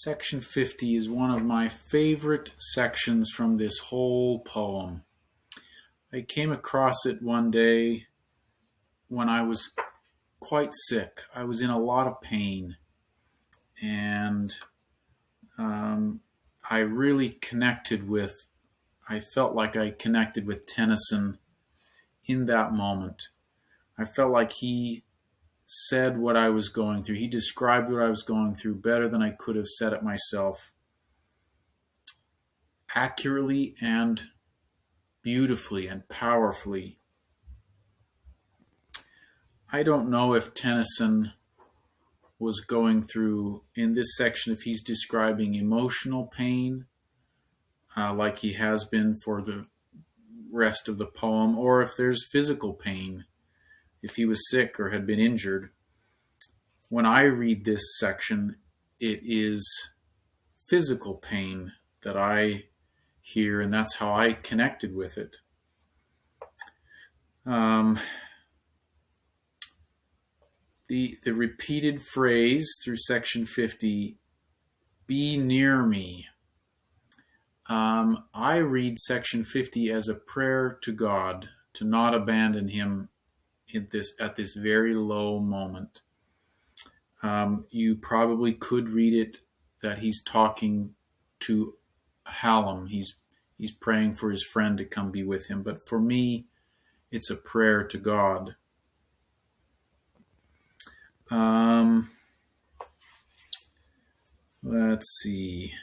Section 50 is one of my favorite sections from this whole poem. I came across it one day when I was quite sick. I was in a lot of pain, and I really I felt like I connected with Tennyson in that moment. I felt like he said what I was going through. He described what I was going through better than I could have said it myself, accurately and beautifully and powerfully. I don't know if Tennyson was going through, in this section, if he's describing emotional pain, like he has been for the rest of the poem, or if there's physical pain, if he was sick or had been injured. When I read this section, it is physical pain that I hear, and that's how I connected with it. The repeated phrase through section 50, be near me. I read section 50 as a prayer to God to not abandon him at this very low moment. You probably could read it that he's talking to Hallam. He's praying for his friend to come be with him. But for me, it's a prayer to God. Let's see.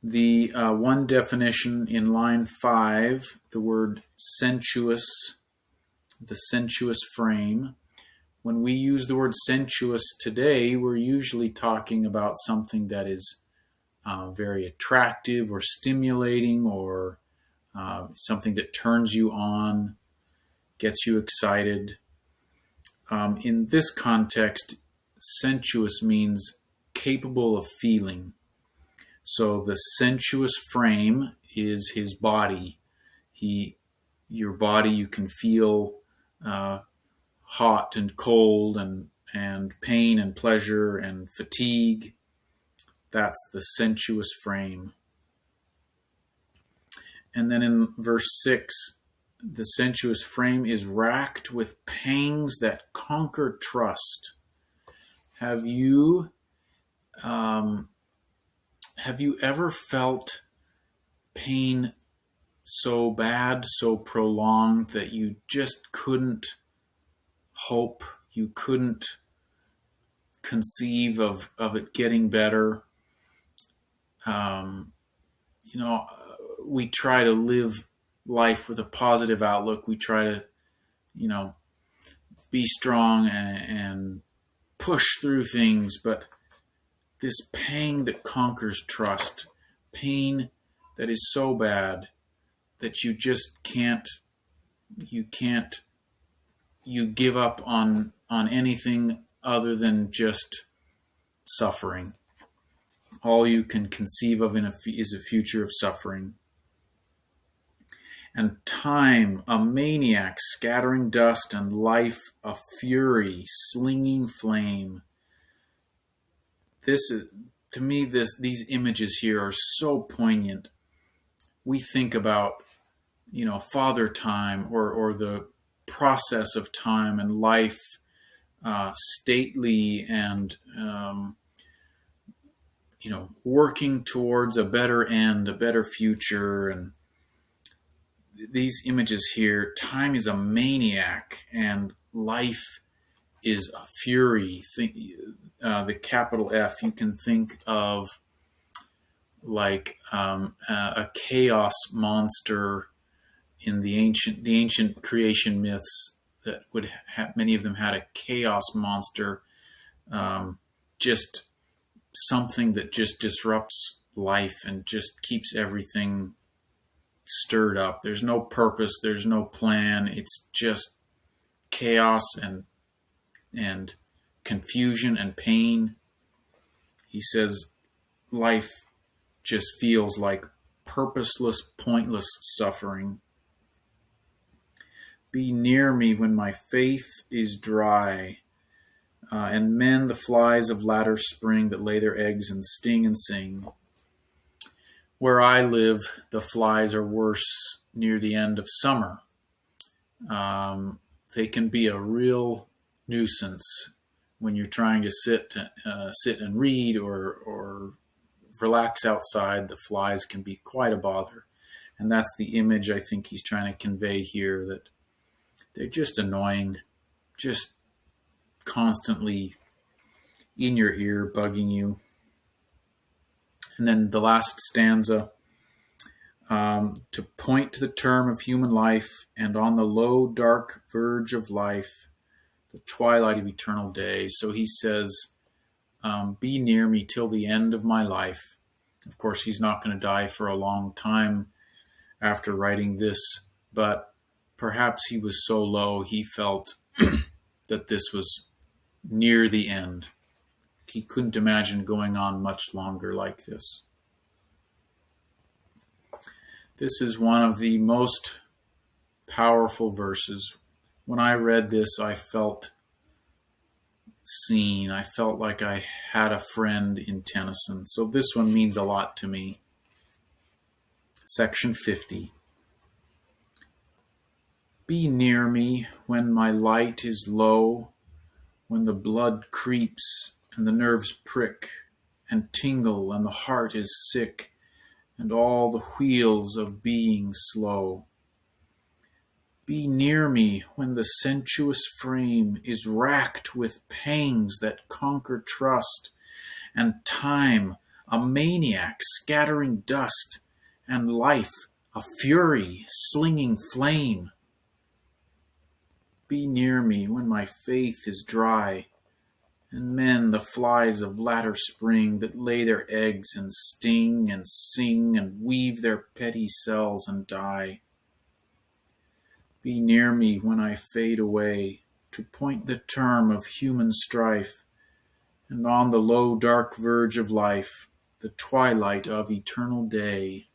The one definition in line 5, the word sensuous, the sensuous frame. When we use the word sensuous today, we're usually talking about something that is very attractive or stimulating, or something that turns you on, gets you excited. In this context, sensuous means capable of feeling. So the sensuous frame is his body. Your body, you can feel hot and cold and pain and pleasure and fatigue. That's the sensuous frame. And then in verse 6, the sensuous frame is racked with pangs that conquer trust. Have you ever felt pain so bad, so prolonged, that you just couldn't hope, you couldn't conceive of it getting better? We try to live life with a positive outlook. We try to, be strong and push through things, but this pang that conquers trust, pain that is so bad that you just you give up on anything other than just suffering. All you can conceive of is a future of suffering. And time, a maniac scattering dust, and life, a fury slinging flame. To me, these images here are so poignant. We think about, Father Time, or the process of time and life, stately and working towards a better end, a better future. And these images here, time is a maniac and life is a fury. The capital F, you can think of like a chaos monster in the ancient creation myths, that would have, many of them had a chaos monster, just something that just disrupts life and just keeps everything stirred up. There's no purpose, there's no plan. It's just chaos and confusion and pain. He says life just feels like purposeless, pointless suffering. Be near me when my faith is dry. and men the flies of latter spring that lay their eggs and sting and sing. Where I live, the flies are worse near the end of summer. They can be a real nuisance when you're trying to sit and read or relax outside. The flies can be quite a bother, and that's the image I think he's trying to convey here, that they're just annoying, just constantly in your ear, bugging you. And then the last stanza, to point to the term of human life, and on the low, dark verge of life, the twilight of eternal day. So he says, be near me till the end of my life. Of course, he's not going to die for a long time after writing this, but perhaps he was so low he felt that this was near the end. He couldn't imagine going on much longer like this. This is one of the most powerful verses. When I read this, I felt seen. I felt like I had a friend in Tennyson. So this one means a lot to me. Section 50. Be near me when my light is low, when the blood creeps and the nerves prick and tingle and the heart is sick and all the wheels of being slow. Be near me when the sensuous frame is racked with pangs that conquer trust, and time a maniac scattering dust, and life a fury slinging flame. Be near me when my faith is dry, and men the flies of latter spring that lay their eggs and sting and sing and weave their petty cells and die. Be near me when I fade away, to point the term of human strife, and on the low dark verge of life, the twilight of eternal day.